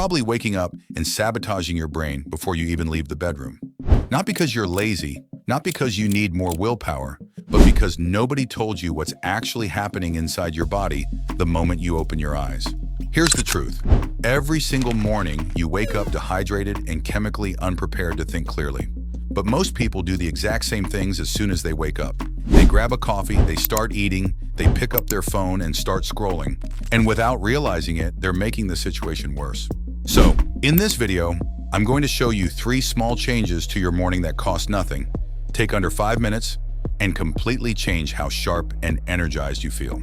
probably waking up and sabotaging your brain before you even leave the bedroom. Not because you're lazy, not because you need more willpower, but because nobody told you what's actually happening inside your body the moment you open your eyes. Here's the truth. Every single morning, you wake up dehydrated and chemically unprepared to think clearly. But most people do the exact same things as soon as they wake up. They grab a coffee, they start eating, they pick up their phone and start scrolling. And without realizing it, they're making the situation worse. So, in this video, I'm going to show you 3 small changes to your morning that cost nothing, take under 5 minutes, and completely change how sharp and energized you feel.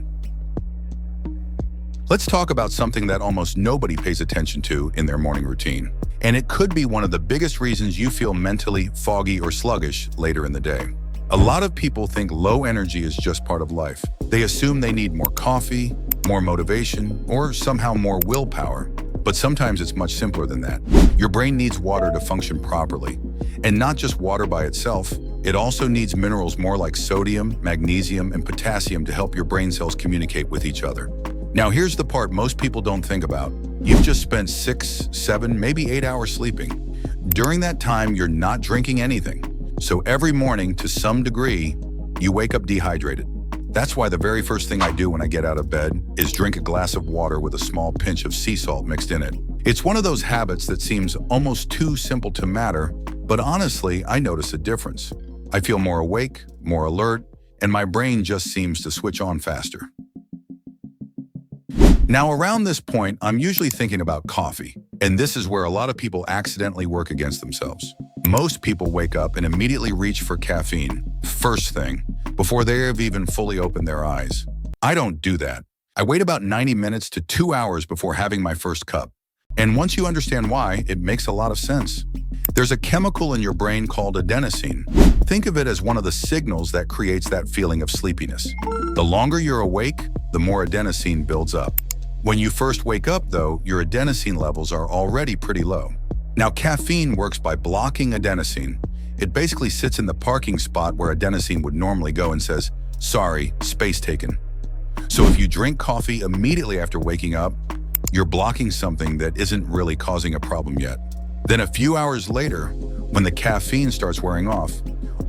Let's talk about something that almost nobody pays attention to in their morning routine. And it could be one of the biggest reasons you feel mentally foggy or sluggish later in the day. A lot of people think low energy is just part of life. They assume they need more coffee, more motivation, or somehow more willpower. But sometimes it's much simpler than that. Your brain needs water to function properly. And not just water by itself, it also needs minerals more like sodium, magnesium, and potassium to help your brain cells communicate with each other. Now here's the part most people don't think about. You've just spent 6, 7, maybe 8 hours sleeping. During that time, you're not drinking anything. So every morning, to some degree, you wake up dehydrated. That's why the very first thing I do when I get out of bed is drink a glass of water with a small pinch of sea salt mixed in it. It's one of those habits that seems almost too simple to matter, but honestly, I notice a difference. I feel more awake, more alert, and my brain just seems to switch on faster. Now, around this point, I'm usually thinking about coffee, and this is where a lot of people accidentally work against themselves. Most people wake up and immediately reach for caffeine, first thing, before they have even fully opened their eyes. I don't do that. I wait about 90 minutes to 2 hours before having my first cup. And once you understand why, it makes a lot of sense. There's a chemical in your brain called adenosine. Think of it as one of the signals that creates that feeling of sleepiness. The longer you're awake, the more adenosine builds up. When you first wake up, though, your adenosine levels are already pretty low. Now, caffeine works by blocking adenosine. It basically sits in the parking spot where adenosine would normally go and says, "Sorry, space taken." So if you drink coffee immediately after waking up, you're blocking something that isn't really causing a problem yet. Then a few hours later, when the caffeine starts wearing off,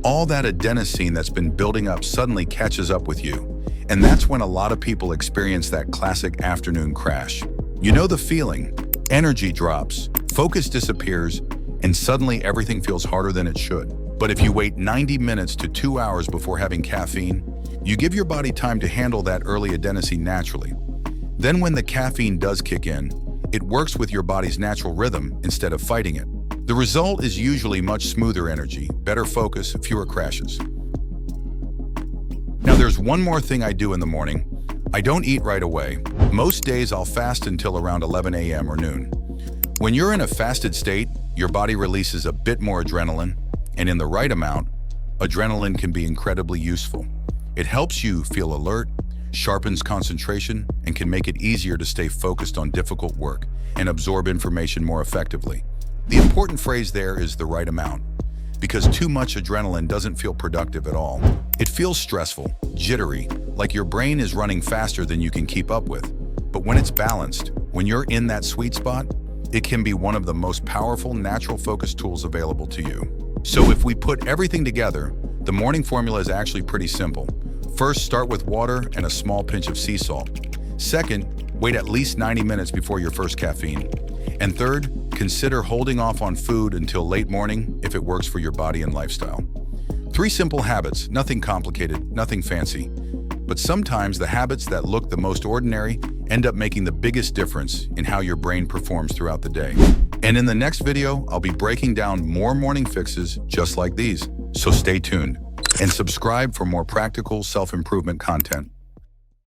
all that adenosine that's been building up suddenly catches up with you. And that's when a lot of people experience that classic afternoon crash. You know the feeling. Energy drops, focus disappears, and suddenly everything feels harder than it should. But if you wait 90 minutes to 2 hours before having caffeine, you give your body time to handle that early adenosine naturally. Then when the caffeine does kick in, it works with your body's natural rhythm instead of fighting it. The result is usually much smoother energy, better focus, fewer crashes. Now there's one more thing I do in the morning. I don't eat right away. Most days I'll fast until around 11 a.m. or noon. When you're in a fasted state, your body releases a bit more adrenaline, and in the right amount, adrenaline can be incredibly useful. It helps you feel alert, sharpens concentration, and can make it easier to stay focused on difficult work and absorb information more effectively. The important phrase there is the right amount, because too much adrenaline doesn't feel productive at all. It feels stressful, jittery, like your brain is running faster than you can keep up with. But when it's balanced, when you're in that sweet spot, it can be one of the most powerful natural focus tools available to you. So if we put everything together, the morning formula is actually pretty simple. First, start with water and a small pinch of sea salt. Second, wait at least 90 minutes before your first caffeine. And third, consider holding off on food until late morning if it works for your body and lifestyle. 3 simple habits, nothing complicated, nothing fancy. But sometimes the habits that look the most ordinary end up making the biggest difference in how your brain performs throughout the day. And in the next video, I'll be breaking down more morning fixes just like these. So stay tuned and subscribe for more practical self-improvement content.